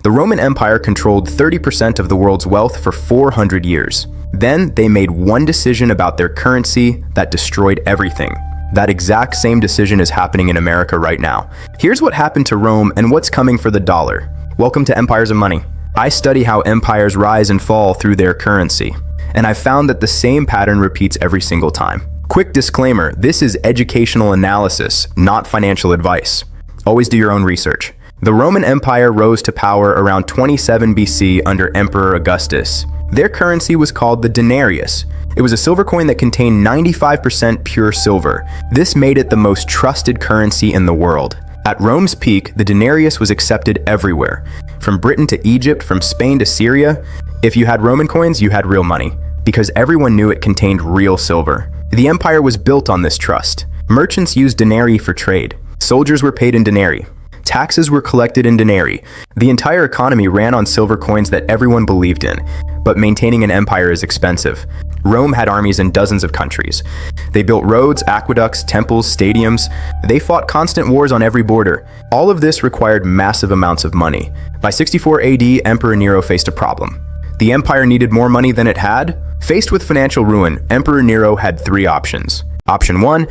The Roman Empire controlled 30% of the world's wealth for 400 years. Then they made one decision about their currency that destroyed everything. That exact same decision is happening in America right now. Here's what happened to Rome and what's coming for the dollar. Welcome to Empires of Money. I study how empires rise and fall through their currency, and I've found that the same pattern repeats every single time. Quick disclaimer, this is educational analysis, not financial advice. Always do your own research. The Roman Empire rose to power around 27 BC under Emperor Augustus. Their currency was called the Denarius. It was a silver coin that contained 95% pure silver. This made it the most trusted currency in the world. At Rome's peak, the denarius was accepted everywhere. From Britain to Egypt, from Spain to Syria. If you had Roman coins, you had real money, because everyone knew it contained real silver. The empire was built on this trust. Merchants used denarii for trade. Soldiers were paid in denarii. Taxes were collected in denarii. The entire economy ran on silver coins that everyone believed in, but maintaining an empire is expensive. Rome had armies in dozens of countries. They built roads, aqueducts, temples, stadiums. They fought constant wars on every border. All of this required massive amounts of money. By 64 AD, Emperor Nero faced a problem. The empire needed more money than it had. Faced with financial ruin, Emperor Nero had three options. Option 1,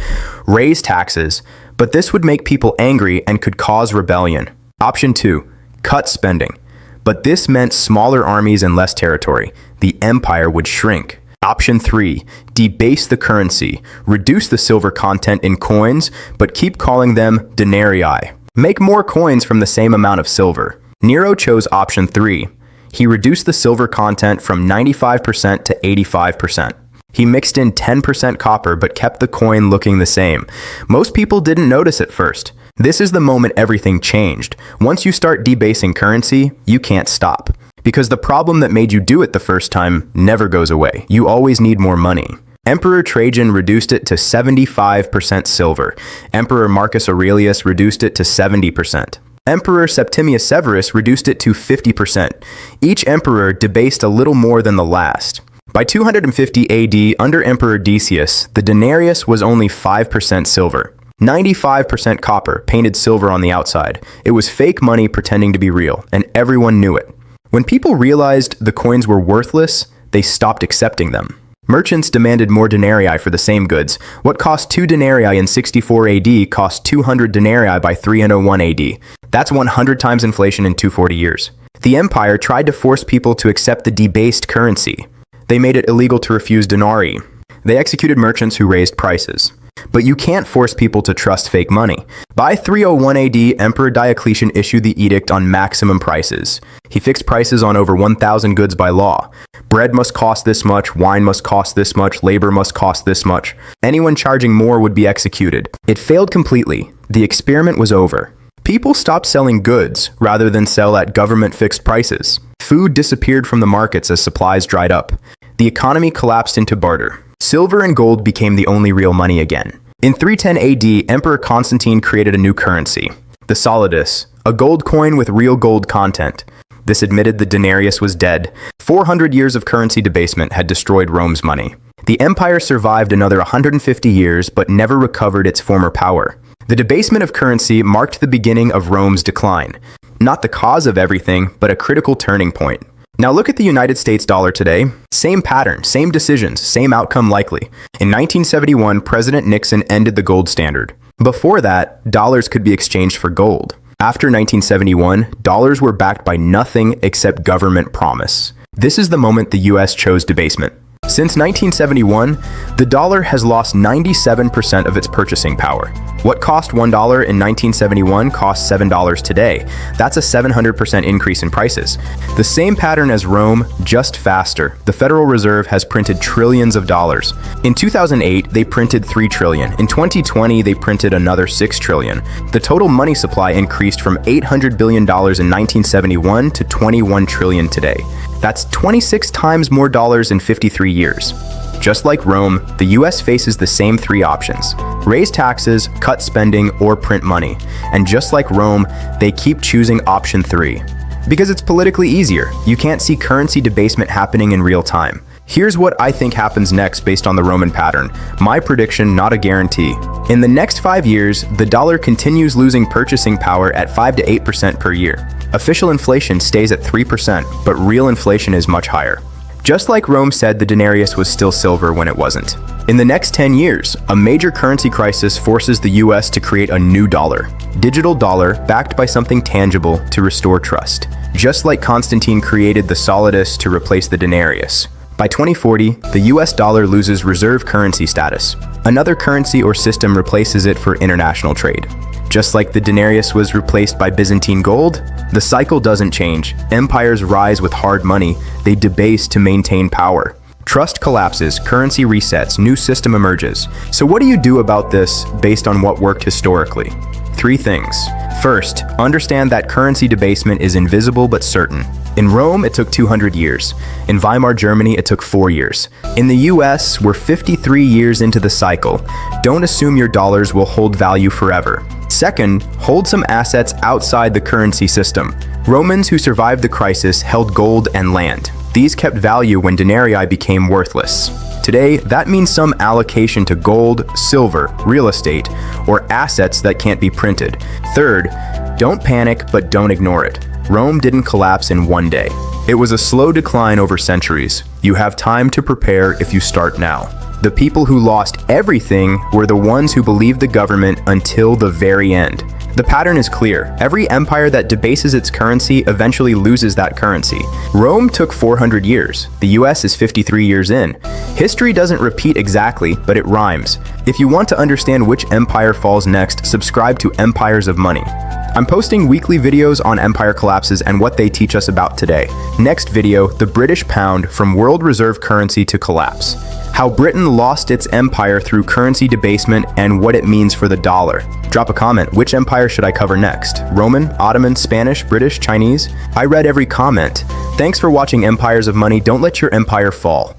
raise taxes, but this would make people angry and could cause rebellion. Option 2, cut spending, but this meant smaller armies and less territory. The empire would shrink. Option 3, debase the currency, reduce the silver content in coins, but keep calling them denarii. Make more coins from the same amount of silver. Nero chose option 3. He reduced the silver content from 95% to 85%. He mixed in 10% copper but kept the coin looking the same. Most people didn't notice at first. This is the moment everything changed. Once you start debasing currency, you can't stop. Because the problem that made you do it the first time never goes away. You always need more money. Emperor Trajan reduced it to 75% silver. Emperor Marcus Aurelius reduced it to 70%. Emperor Septimius Severus reduced it to 50%. Each emperor debased a little more than the last. By 250 AD, under Emperor Decius, the denarius was only 5% silver. 95% copper, painted silver on the outside. It was fake money pretending to be real, and everyone knew it. When people realized the coins were worthless, they stopped accepting them. Merchants demanded more denarii for the same goods. What cost 2 denarii in 64 AD cost 200 denarii by 301 AD. That's 100 times inflation in 240 years. The empire tried to force people to accept the debased currency. They made it illegal to refuse denarii. They executed merchants who raised prices. But you can't force people to trust fake money. By 301 AD, Emperor Diocletian issued the edict on maximum prices. He fixed prices on over 1,000 goods by law. Bread must cost this much, wine must cost this much, labor must cost this much. Anyone charging more would be executed. It failed completely. The experiment was over. People stopped selling goods rather than sell at government-fixed prices. Food disappeared from the markets as supplies dried up. The economy collapsed into barter. Silver and gold became the only real money again. In 310 AD, Emperor Constantine created a new currency, the solidus, a gold coin with real gold content. This admitted the denarius was dead. 400 years of currency debasement had destroyed Rome's money. The empire survived another 150 years but never recovered its former power. The debasement of currency marked the beginning of Rome's decline. Not the cause of everything, but a critical turning point. Now look at the United States dollar today. Same pattern, same decisions, same outcome likely. In 1971, President Nixon ended the gold standard. Before that, dollars could be exchanged for gold. After 1971, dollars were backed by nothing except government promise. This is the moment the US chose debasement. Since 1971, the dollar has lost 97% of its purchasing power. What cost $1 in 1971 costs $7 today. That's a 700% increase in prices. The same pattern as Rome, just faster. The Federal Reserve has printed trillions of dollars. In 2008, they printed 3 trillion. In 2020, they printed another 6 trillion. The total money supply increased from $800 billion in 1971 to 21 trillion today. That's 26 times more dollars in 53 years. Just like Rome, the US faces the same 3 options: raise taxes, cut spending, or print money. And just like Rome, they keep choosing option 3. Because it's politically easier. You can't see currency debasement happening in real time. Here's what I think happens next based on the Roman pattern. My prediction, not a guarantee. In the next 5 years, the dollar continues losing purchasing power at 5 to 8% per year. Official inflation stays at 3%, but real inflation is much higher. Just like Rome said the denarius was still silver when it wasn't. In the next 10 years, a major currency crisis forces the US to create a new dollar. Digital dollar backed by something tangible to restore trust. Just like Constantine created the solidus to replace the denarius. By 2040, the US dollar loses reserve currency status. Another currency or system replaces it for international trade. Just like the denarius was replaced by Byzantine gold, the cycle doesn't change. Empires rise with hard money, they debase to maintain power. Trust collapses, currency resets, new system emerges. So what do you do about this based on what worked historically? 3 things. First, understand that currency debasement is invisible but certain. In Rome, it took 200 years. In Weimar Germany, it took 4 years. In the US, we're 53 years into the cycle. Don't assume your dollars will hold value forever. Second, hold some assets outside the currency system. Romans who survived the crisis held gold and land. These kept value when denarii became worthless. Today, that means some allocation to gold, silver, real estate, or assets that can't be printed. Third, don't panic, but don't ignore it. Rome didn't collapse in one day. It was a slow decline over centuries. You have time to prepare if you start now. The people who lost everything were the ones who believed the government until the very end. The pattern is clear. Every empire that debases its currency eventually loses that currency. Rome took 400 years. The US is 53 years in. History doesn't repeat exactly, but it rhymes. If you want to understand which empire falls next, subscribe to Empires of Money. I'm posting weekly videos on empire collapses and what they teach us about today. Next video, the British pound from world reserve currency to collapse. How Britain lost its empire through currency debasement and what it means for the dollar. Drop a comment, which empire should I cover next? Roman, Ottoman, Spanish, British, Chinese? I read every comment. Thanks for watching Empires of Money. Don't let your empire fall.